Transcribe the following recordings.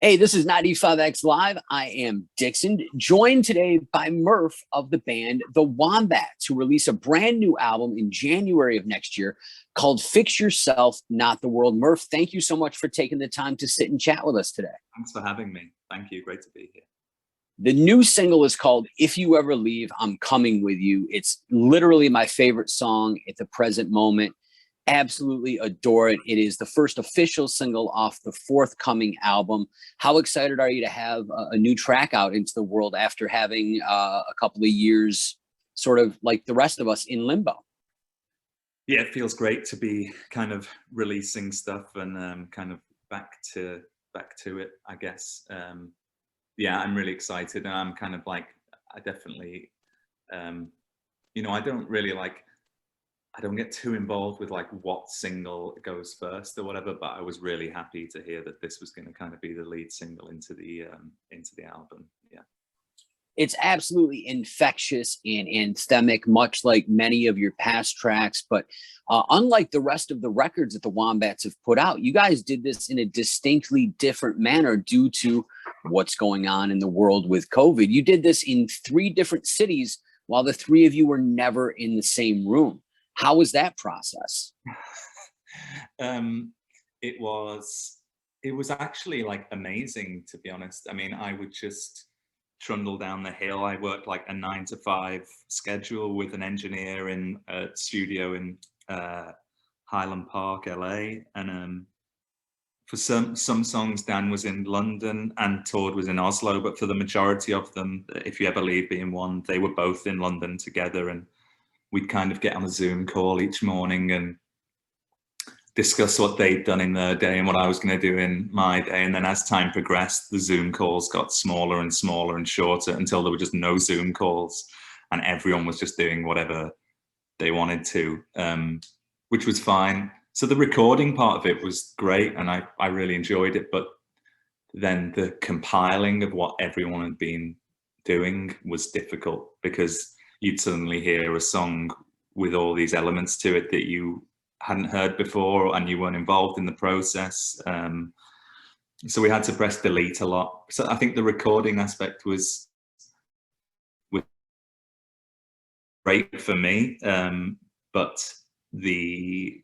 Hey, this is 95X Live. I am Dixon, joined today by Murph of the band The Wombats, who release a brand new album in January of next year called Fix Yourself, Not the World. Murph, thank you so much for taking the time to sit and chat with us today. Thanks for having me. Thank you. Great to be here. The new single is called If You Ever Leave, I'm Coming With You. It's literally my favorite song at the present moment. Absolutely adore it. It is the first official single off the forthcoming album. How excited are you to have a new track out into the world after having a couple of years sort of like the rest of us in limbo? Yeah, it feels great to be kind of releasing stuff and kind of back to it, I guess. Yeah, I'm really excited, and I'm kind of like, I definitely, I don't really like, I don't get too involved with like what single goes first or whatever, but I was really happy to hear that this was going to kind of be the lead single into the album. Yeah. It's absolutely infectious and anthemic, much like many of your past tracks. But unlike the rest of the records that the Wombats have put out, you guys did this in a distinctly different manner due to what's going on in the world with COVID. You did this in 3 different cities while the 3 of you were never in the same room. How was that process? It was actually like amazing, to be honest. I mean, I would just trundle down the hill. I worked like a 9 to 5 schedule with an engineer in a studio in Highland Park, LA, and for some songs Dan was in London and Tord was in Oslo, but for the majority of them, If You Ever Leave being one, they were both in London together, and we'd kind of get on a Zoom call each morning and discuss what they'd done in their day and what I was going to do in my day. And then as time progressed, the Zoom calls got smaller and smaller and shorter until there were just no Zoom calls and everyone was just doing whatever they wanted to, which was fine. So the recording part of it was great and I really enjoyed it. But then the compiling of what everyone had been doing was difficult because you'd suddenly hear a song with all these elements to it that you hadn't heard before and you weren't involved in the process. So we had to press delete a lot. So I think the recording aspect was great for me, but the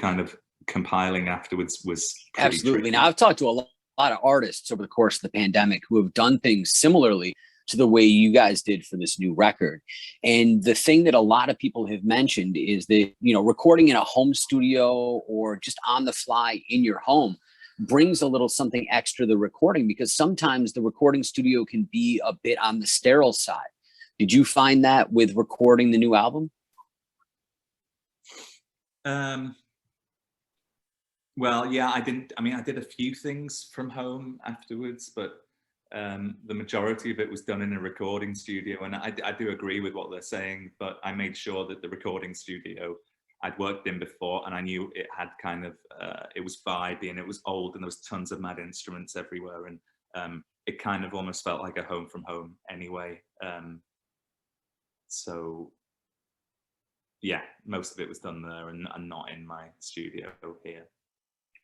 kind of compiling afterwards was pretty Absolutely. tricky. Now, I've talked to a lot of artists over the course of the pandemic who have done things similarly to the way you guys did for this new record. And the thing that a lot of people have mentioned is that, recording in a home studio or just on the fly in your home brings a little something extra to the recording, because sometimes the recording studio can be a bit on the sterile side. Did you find that with recording the new album? Well, yeah, I did a few things from home afterwards, but the majority of it was done in a recording studio. And I do agree with what they're saying, but I made sure that the recording studio I'd worked in before and I knew it had kind of, it was vibey and it was old and there was tons of mad instruments everywhere. And it kind of almost felt like a home from home anyway. So yeah, most of it was done there and not in my studio here.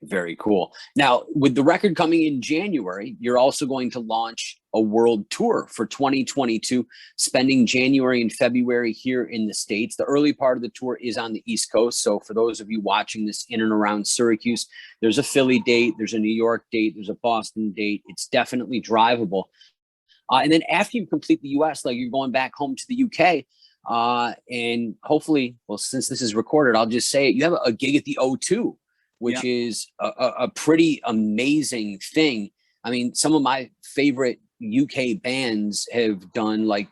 Very cool. Now, with the record coming in January, you're also going to launch a world tour for 2022, spending January and February here in the States. The early part of the tour is on the East Coast. So for those of you watching this in and around Syracuse, there's a Philly date, there's a New York date, there's a Boston date. It's definitely drivable. And then after you complete the US, like you're going back home to the UK, and hopefully, well, since this is recorded, I'll just say it, you have a gig at the O2, which is a pretty amazing thing. I mean, some of my favorite UK bands have done like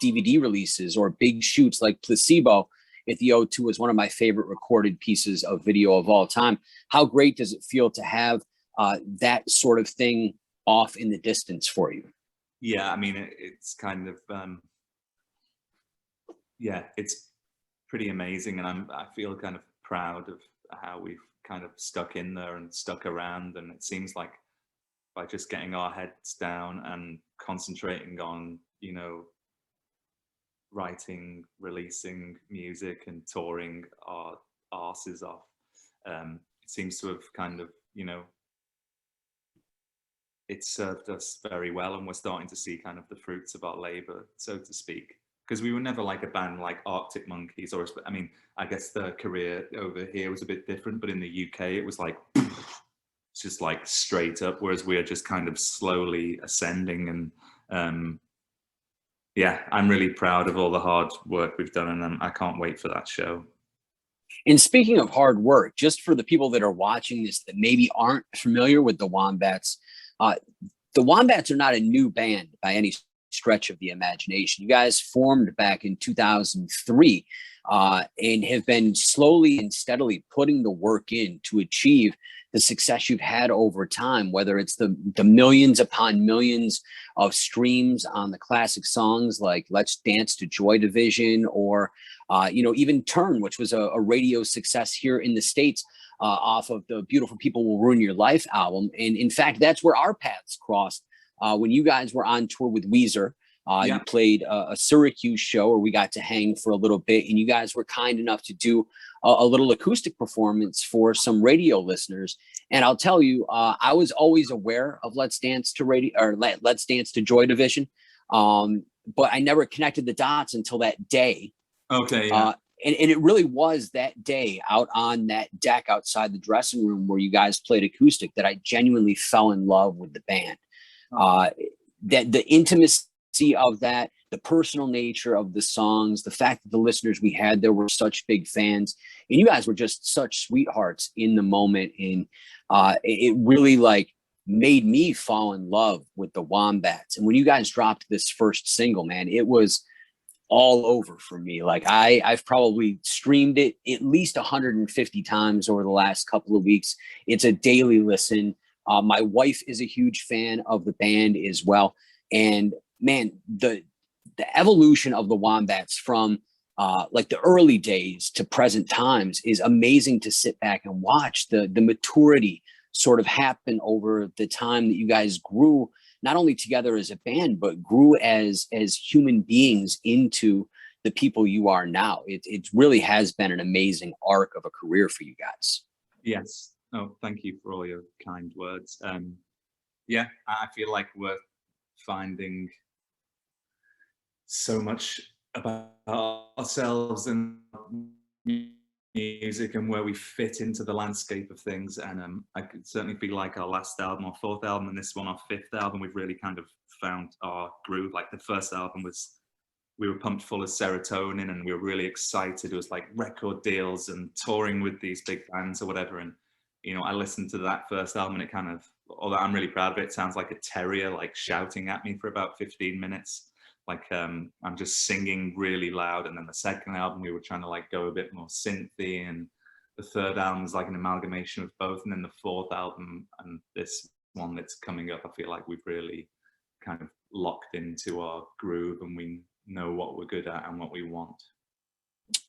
DVD releases or big shoots, like Placebo at the O2 is one of my favorite recorded pieces of video of all time. How great does it feel to have that sort of thing off in the distance for you? Yeah, I mean, it's kind of, yeah, it's pretty amazing. And I feel kind of proud of how we've kind of stuck in there and stuck around. And it seems like by just getting our heads down and concentrating on, writing, releasing music and touring our asses off, it seems to have kind of, it served us very well, and we're starting to see kind of the fruits of our labor, so to speak. Because we were never like a band like Arctic Monkeys, or I mean, I guess their career over here was a bit different, but in the UK it was like it's just like straight up, whereas we are just kind of slowly ascending. And yeah, I'm really proud of all the hard work we've done, and I can't wait for that show. And speaking of hard work, just for the people that are watching this that maybe aren't familiar with the Wombats, uh, the Wombats are not a new band by any stretch of the imagination. You guys formed back in 2003 and have been slowly and steadily putting the work in to achieve the success you've had over time, whether it's the millions upon millions of streams on the classic songs like Let's Dance to Joy Division, or even Turn, which was a radio success here in the States off of the Beautiful People Will Ruin Your Life album. And in fact, that's where our paths crossed when you guys were on tour with Weezer. You played a Syracuse show where we got to hang for a little bit, and you guys were kind enough to do a little acoustic performance for some radio listeners. And I'll tell you, I was always aware of Let's Dance to Joy Division, but I never connected the dots until that day. Okay, yeah. And it really was that day out on that deck outside the dressing room where you guys played acoustic that I genuinely fell in love with the band. That the intimacy of that, the personal nature of the songs, the fact that the listeners we had there were such big fans, and you guys were just such sweethearts in the moment. And it really like made me fall in love with the Wombats. And when you guys dropped this first single, man, it was all over for me. Like I've probably streamed it at least 150 times over the last couple of weeks. It's a daily listen. My wife is a huge fan of the band as well. And man, the evolution of the Wombats from like the early days to present times is amazing to sit back and watch. The maturity sort of happen over the time that you guys grew, not only together as a band, but grew as human beings into the people you are now. It really has been an amazing arc of a career for you guys. Yes. Oh, thank you for all your kind words. Yeah, I feel like we're finding so much about ourselves and music and where we fit into the landscape of things. And I could certainly feel like our last album, our fourth album, and this one, our fifth album, we've really kind of found our groove. Like the first album was, we were pumped full of serotonin and we were really excited. It was like record deals and touring with these big bands or whatever. And, I listened to that first album and it kind of, although I'm really proud of it, it sounds like a terrier like shouting at me for about 15 minutes. Like I'm just singing really loud. And then the second album, we were trying to like go a bit more synthy, and the third album is like an amalgamation of both. And then the fourth album and this one that's coming up, I feel like we've really kind of locked into our groove and we know what we're good at and what we want.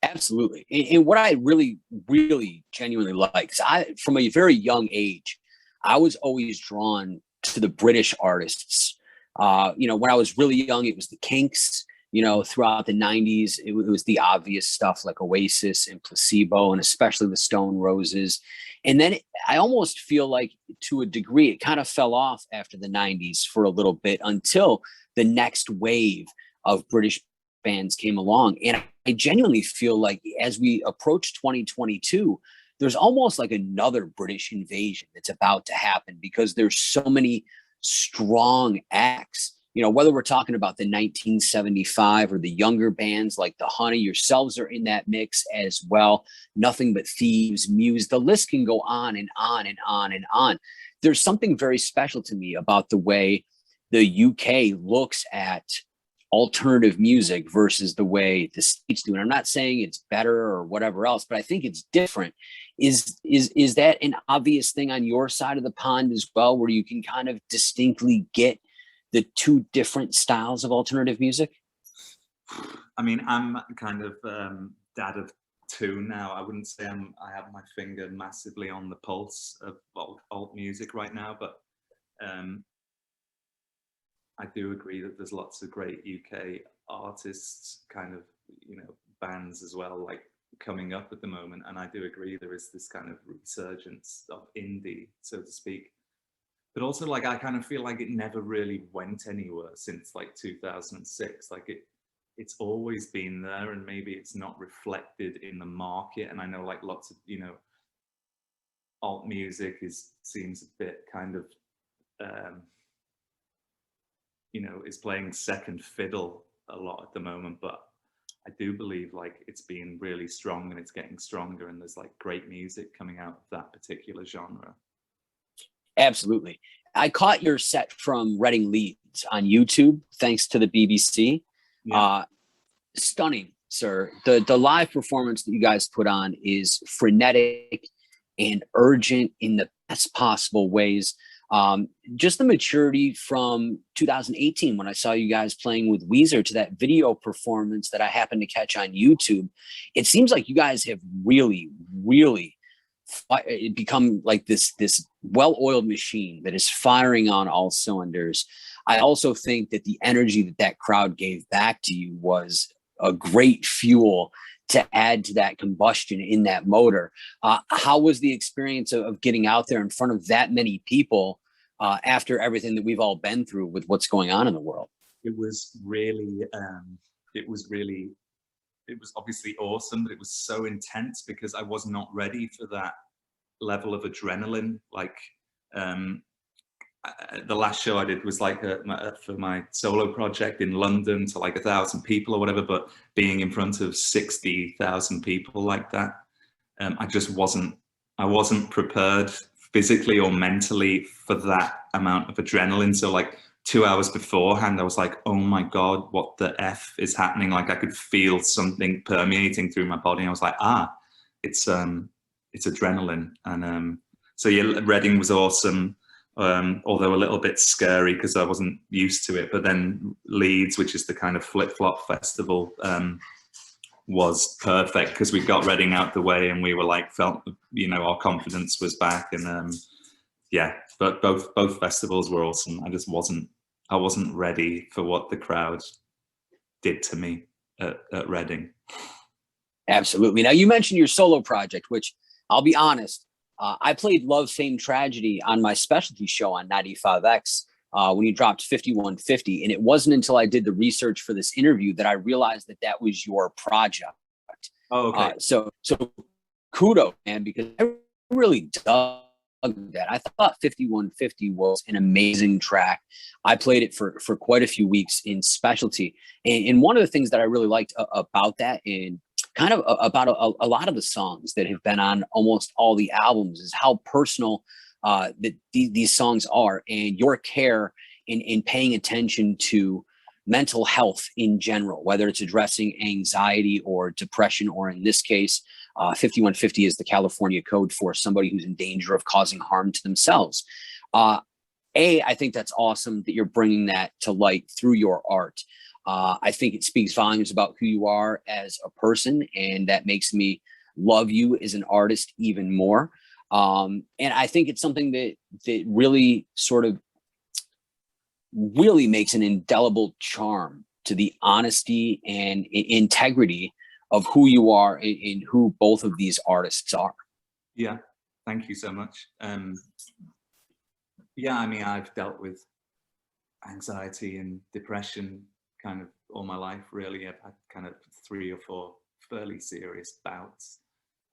Absolutely. And what I really, really genuinely like, from a very young age, I was always drawn to the British artists. When I was really young, it was the Kinks. Throughout the 90s, it was the obvious stuff like Oasis and Placebo, and especially the Stone Roses. And then I almost feel like, to a degree, it kind of fell off after the 90s for a little bit until the next wave of British bands came along. And I genuinely feel like as we approach 2022, there's almost like another British invasion that's about to happen, because there's so many strong acts. Whether we're talking about the 1975 or the younger bands like the Honey, yourselves are in that mix as well. Nothing But Thieves, Muse, the list can go on and on and on and on. There's something very special to me about the way the UK looks at alternative music versus the way the States do. And I'm not saying it's better or whatever else, but I think it's different. Is that an obvious thing on your side of the pond as well, where you can kind of distinctly get the two different styles of alternative music? I mean, I'm kind of dad of two now. I wouldn't say I have my finger massively on the pulse of alt music right now, but I do agree that there's lots of great UK artists, kind of, bands as well, like coming up at the moment. And I do agree there is this kind of resurgence of indie, so to speak. but also like I kind of feel like it never really went anywhere since like 2006. Like it's always been there, and maybe it's not reflected in the market. And I know like lots of, you know, alt music seems a bit kind of you know, is playing second fiddle a lot at the moment, but I do believe like it's been really strong and it's getting stronger, and there's like great music coming out of that particular genre. Absolutely. I caught your set from Reading Leeds on YouTube, thanks to the BBC. Yeah. Stunning, sir. The live performance that you guys put on is frenetic and urgent in the best possible ways. Just the maturity from 2018 when I saw you guys playing with Weezer to that video performance that I happened to catch on YouTube. It seems like you guys have really, really become like this well-oiled machine that is firing on all cylinders. I also think that the energy that that crowd gave back to you was a great fuel to add to that combustion in that motor. How was the experience of getting out there in front of that many people after everything that we've all been through with what's going on in the world? It was really, it was obviously awesome, but it was so intense because I was not ready for that level of adrenaline. Like the last show I did was like for my solo project in London to like 1,000 people or whatever, but being in front of 60,000 people like that, I wasn't prepared physically or mentally for that amount of adrenaline. So like 2 hours beforehand, I was like, oh my God, what the F is happening? Like I could feel something permeating through my body. I was like, it's adrenaline. And so yeah, Reading was awesome. Although a little bit scary because I wasn't used to it. But then Leeds, which is the kind of flip-flop festival, was perfect because we got Reading out the way and we were like, felt, you know, our confidence was back. And yeah, but both festivals were awesome. I wasn't ready for what the crowd did to me at Reading. Absolutely. Now you mentioned your solo project, which I'll be honest, I played Love, Fame, Tragedy on my specialty show on 95X when you dropped 5150. And it wasn't until I did the research for this interview that I realized that that was your project. Oh, okay. So kudos, man, because I really dug that. I thought 5150 was an amazing track. I played it for quite a few weeks in specialty. And one of the things that I really liked about that, and kind of about a lot of the songs that have been on almost all the albums, is how personal that these songs are, and your care in paying attention to mental health in general, whether it's addressing anxiety or depression, or in this case, 5150 is the California code for somebody who's in danger of causing harm to themselves. I think that's awesome that you're bringing that to light through your art. I think it speaks volumes about who you are as a person, and that makes me love you as an artist even more. And I think it's something that really sort of really makes an indelible charm to the honesty and integrity of who you are and who both of these artists are. Yeah, thank you so much. Yeah, I mean, I've dealt with anxiety and depression kind of all my life, really. I've had kind of 3 or 4 fairly serious bouts,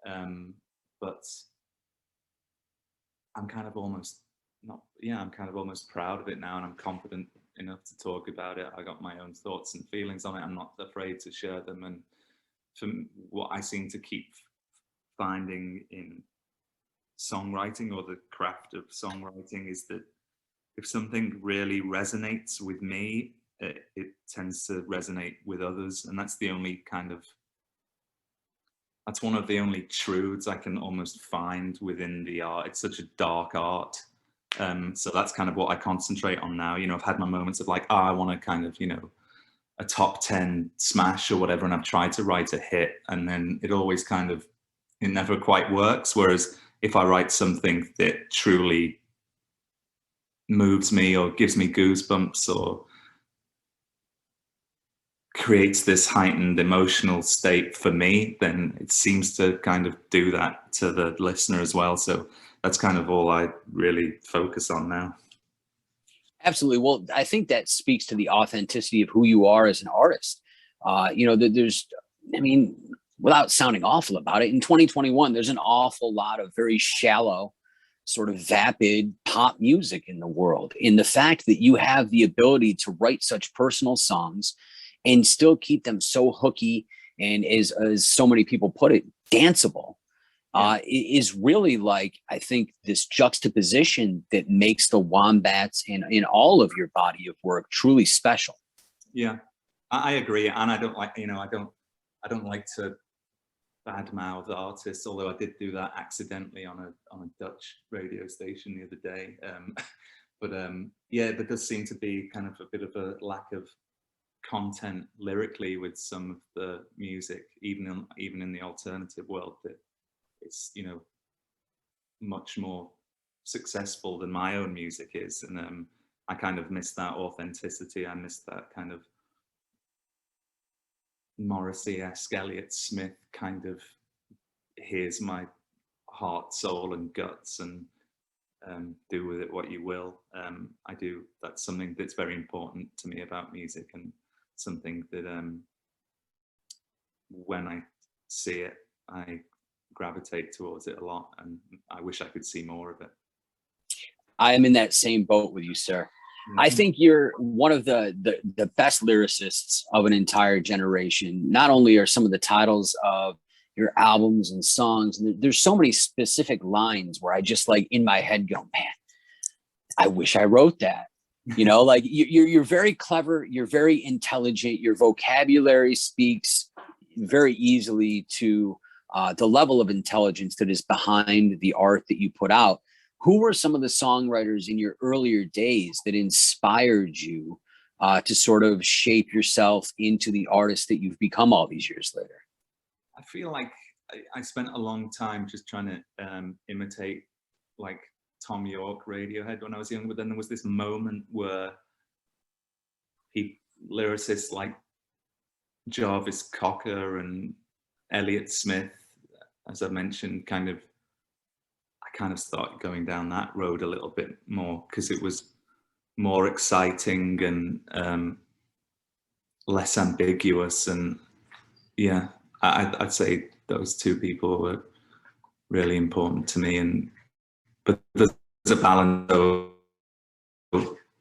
but I'm kind of almost I'm kind of almost proud of it now, and I'm confident enough to talk about it. I got my own thoughts and feelings on it. I'm not afraid to share them. And from what I seem to keep finding in songwriting, or the craft of songwriting, is that if something really resonates with me, it tends to resonate with others. And that's one of the only truths I can almost find within the art. It's such a dark art. So that's kind of what I concentrate on now. You know, I've had my moments of like, I want to kind of, you know, a top 10 smash or whatever, and I've tried to write a hit, and then it always kind of, it never quite works. Whereas if I write something that truly moves me or gives me goosebumps or creates this heightened emotional state for me, then it seems to kind of do that to the listener as well. So that's kind of all I really focus on now. Absolutely. Well, I think that speaks to the authenticity of who you are as an artist. There's, I mean, without sounding awful about it, in 2021, there's an awful lot of very shallow, sort of vapid pop music in the world. And the fact that you have the ability to write such personal songs and still keep them so hooky and, as so many people put it, danceable, is really, like, I think, this juxtaposition that makes the Wombats and in all of your body of work truly special. Yeah, I agree, and I don't like, I don't like to badmouth artists, although I did do that accidentally on a Dutch radio station the other day. Yeah, there does seem to be kind of a bit of a lack of content lyrically with some of the music, even in the alternative world, that it's, much more successful than my own music is. And I kind of miss that authenticity. I miss that kind of Morrissey-esque, Elliott Smith kind of, here's my heart, soul and guts, and do with it what you will. That's something that's very important to me about music, and something that when I see it, I gravitate towards it a lot, and I wish I could see more of it. I am in that same boat with you, sir. I think you're one of the best lyricists of an entire generation. Not only are some of the titles of your albums and songs, and there's so many specific lines where I just, like, in my head go, man, I wish I wrote that. Like, you're very clever, you're very intelligent, your vocabulary speaks very easily to the level of intelligence that is behind the art that you put out. Who were some of the songwriters in your earlier days that inspired you to sort of shape yourself into the artist that you've become all these years later? I feel like I spent a long time just trying to imitate, like, Tom York, Radiohead, when I was young, but then there was this moment where lyricists like Jarvis Cocker and Elliott Smith, as I mentioned, I kind of started going down that road a little bit more, because it was more exciting and less ambiguous. And yeah, I'd say those two people were really important to me. But there's a balance, though,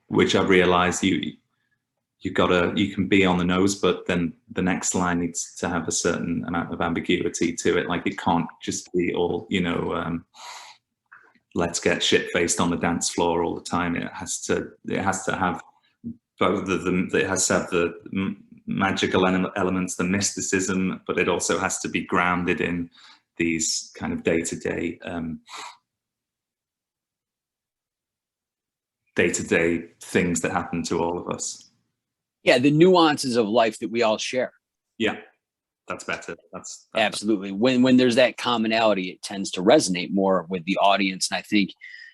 which I've realized you can be on the nose, but then the next line needs to have a certain amount of ambiguity to it. Like, it can't just be all, let's get shit faced on the dance floor all the time. It has to have both of them. It has to have the magical elements, the mysticism, but it also has to be grounded in these kind of day-to-day things that happen to all of us. Yeah, the nuances of life that we all share. Yeah, that's better. That's absolutely better. When there's that commonality, it tends to resonate more with the audience. And I think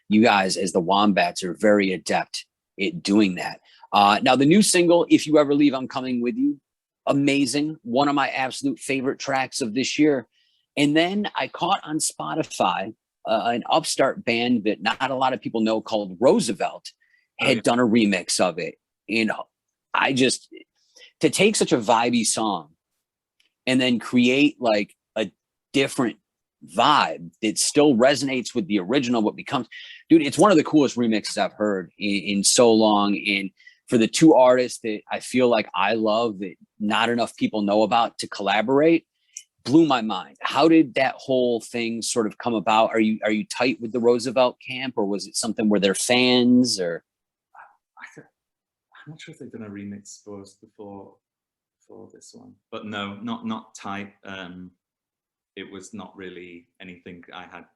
you guys, as the Wombats, are very adept at doing that. Now, the new single, If You Ever Leave, I'm Coming With You, amazing. One of my absolute favorite tracks of this year. And then I caught on Spotify an upstart band that not a lot of people know, called Roosevelt, had done a remix of it. And to take such a vibey song and then create, like, a different vibe that still resonates with the original, what becomes, dude, it's one of the coolest remixes I've heard in so long. And for the two artists that I feel like I love, that not enough people know about, to collaborate, blew my mind. How did that whole thing sort of come about? Are you tight with the Roosevelt camp, or was it something where they're fans? Or I'm not sure if they've done a remix for us before this one, but no, not tight. It was not really anything I had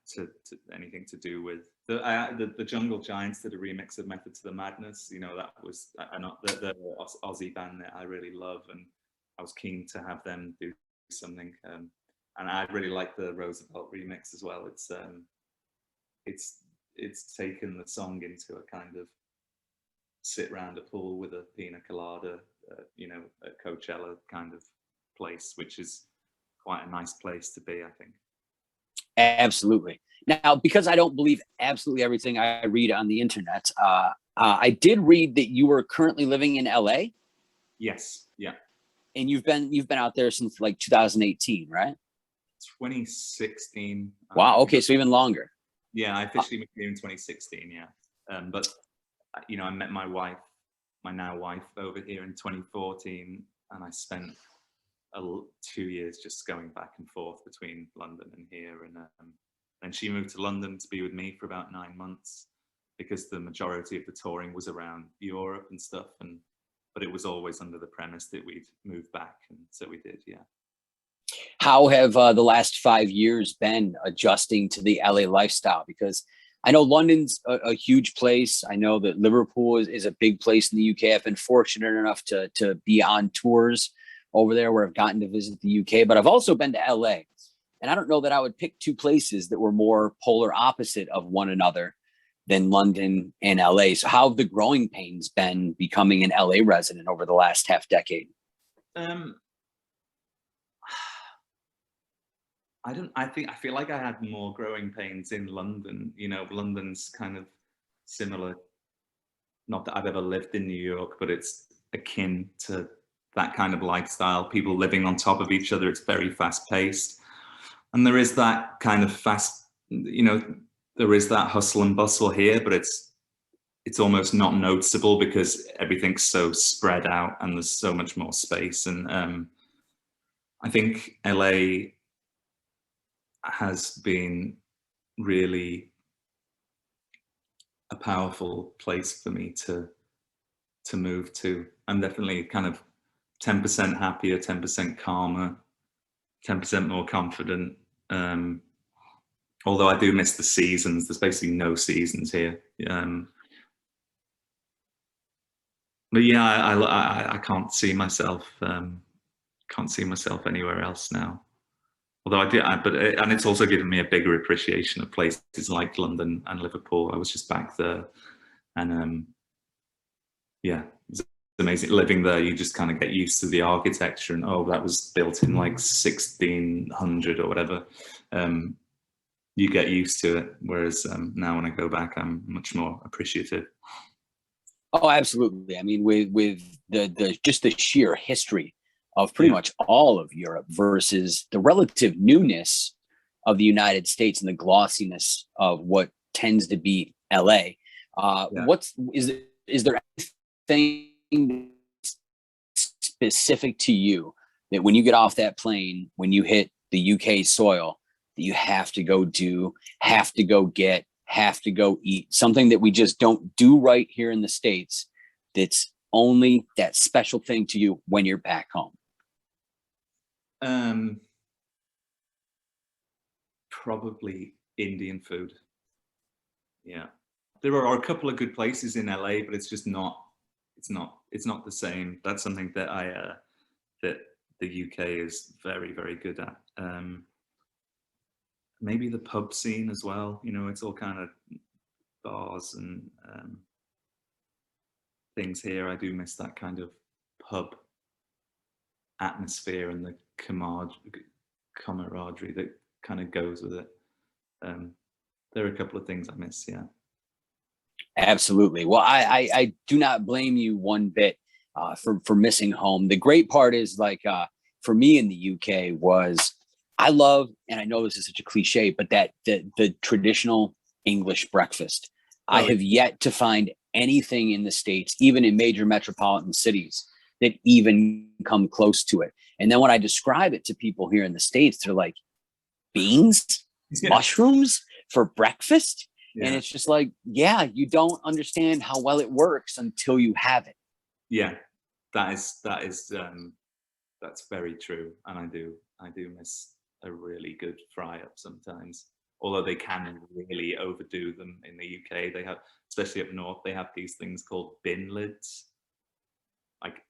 anything to do with. The Jungle Giants did a remix of Method to the Madness. That was the Aussie band that I really love, and I was keen to have them do something. And I really like the Roosevelt remix as well. It's taken the song into a kind of sit round a pool with a pina colada, at Coachella kind of place, which is quite a nice place to be, I think. Absolutely. Now, because I don't believe absolutely everything I read on the internet, I did read that you were currently living in LA, Yes, yeah. and you've been out there since like 2018, right? 2016. Wow. Okay, so even longer. Yeah, I officially moved here in 2016. Yeah, but I met my wife, my now wife, over here in 2014, and I spent 2 years just going back and forth between London and here, and she moved to London to be with me for about 9 months because the majority of the touring was around Europe and stuff, but it was always under the premise that we'd move back, and so we did. Yeah. How have the last 5 years been adjusting to the LA lifestyle? Because I know London's a huge place. I know that Liverpool is a big place in the UK. I've been fortunate enough to be on tours over there where I've gotten to visit the UK, but I've also been to LA. And I don't know that I would pick two places that were more polar opposite of one another than London and LA. So how have the growing pains been becoming an LA resident over the last half decade? Um, I feel like I had more growing pains in London. London's kind of similar. Not that I've ever lived in New York, but it's akin to that kind of lifestyle. People living on top of each other. It's very fast paced. And there is that kind of there is that hustle and bustle here, but it's almost not noticeable because everything's so spread out and there's so much more space. And I think LA has been really a powerful place for me to move to. I'm definitely kind of 10% happier, 10% calmer, 10% more confident. Although I do miss the seasons. There's basically no seasons here. But yeah, I can't see myself anywhere else now. Although and it's also given me a bigger appreciation of places like London and Liverpool. I was just back there, and yeah, it's amazing living there. You just kind of get used to the architecture, and that was built in like 1600 or whatever. You get used to it. Whereas now when I go back, I'm much more appreciative. Oh, absolutely. I mean, with the just the sheer history of pretty much all of Europe versus the relative newness of the United States and the glossiness of what tends to be LA. Is there anything specific to you that when you get off that plane, when you hit the UK soil, that you have to go do, have to go get, have to go eat, something that we just don't do right here in the States, that's only that special thing to you when you're back home? Probably Indian food. Yeah, there are a couple of good places in LA, but it's just not. It's not the same. That's something that that the UK is very, very good at. Maybe the pub scene as well. It's all kind of bars and things here. I do miss that kind of pub atmosphere and the camaraderie that kind of goes with it. There are a couple of things I miss. Yeah. Absolutely. Well, I do not blame you one bit for missing home. The great part is for me in the UK was I love, and I know this is such a cliche, but that the traditional English breakfast. I have yet to find anything in the States, even in major metropolitan cities, that even come close to it. And then when I describe it to people here in the States, they're like, beans, mushrooms for breakfast? Yeah. And it's just like, yeah, you don't understand how well it works until you have it. Yeah, that's very true. And I do miss a really good fry up sometimes. Although they can really overdo them in the UK. They have, especially up north, they have these things called bin lids. Like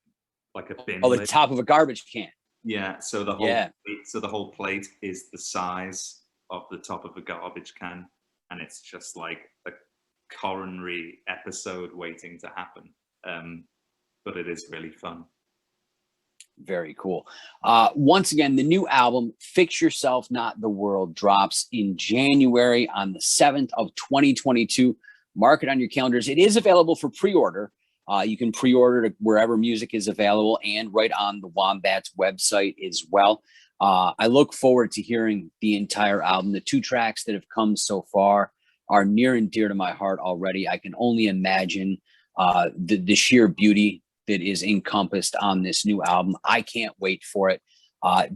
a bin lid. The top of a garbage can. Yeah. So the whole plate is the size of the top of a garbage can. And it's just like a coronary episode waiting to happen. But it is really fun. Very cool. Once again, the new album, Fix Yourself, Not the World, drops in January on the 7th of 2022. mark it on your calendars. It is available for pre-order. You can pre-order it wherever music is available and right on the Wombats website as well. I look forward to hearing the entire album. The 2 tracks that have come so far are near and dear to my heart already. I can only imagine the sheer beauty that is encompassed on this new album. I can't wait for it.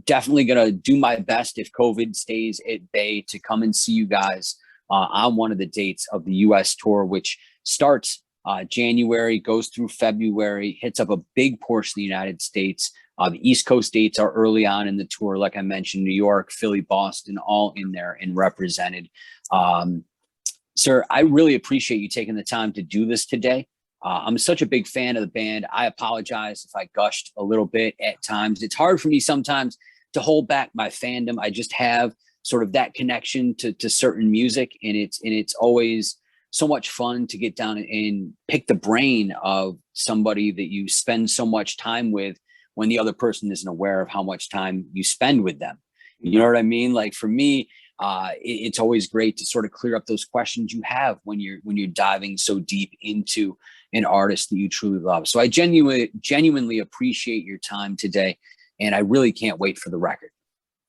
Definitely going to do my best, if COVID stays at bay, to come and see you guys on one of the dates of the US tour, which starts January, goes through February, hits up a big portion of the United States. The East Coast dates are early on in the tour. Like I mentioned, New York, Philly, Boston, all in there and represented. Sir, I really appreciate you taking the time to do this today. I'm such a big fan of the band. I apologize if I gushed a little bit at times. It's hard for me sometimes to hold back my fandom. I just have sort of that connection to certain music, and it's always so much fun to get down and pick the brain of somebody that you spend so much time with when the other person isn't aware of how much time you spend with them. You know what I mean? Like for me, it's always great to sort of clear up those questions you have when you're diving so deep into an artist that you truly love. So I genuinely appreciate your time today, and I really can't wait for the record.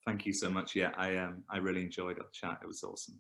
Thank you so much. Yeah, I really enjoyed our chat. It was awesome.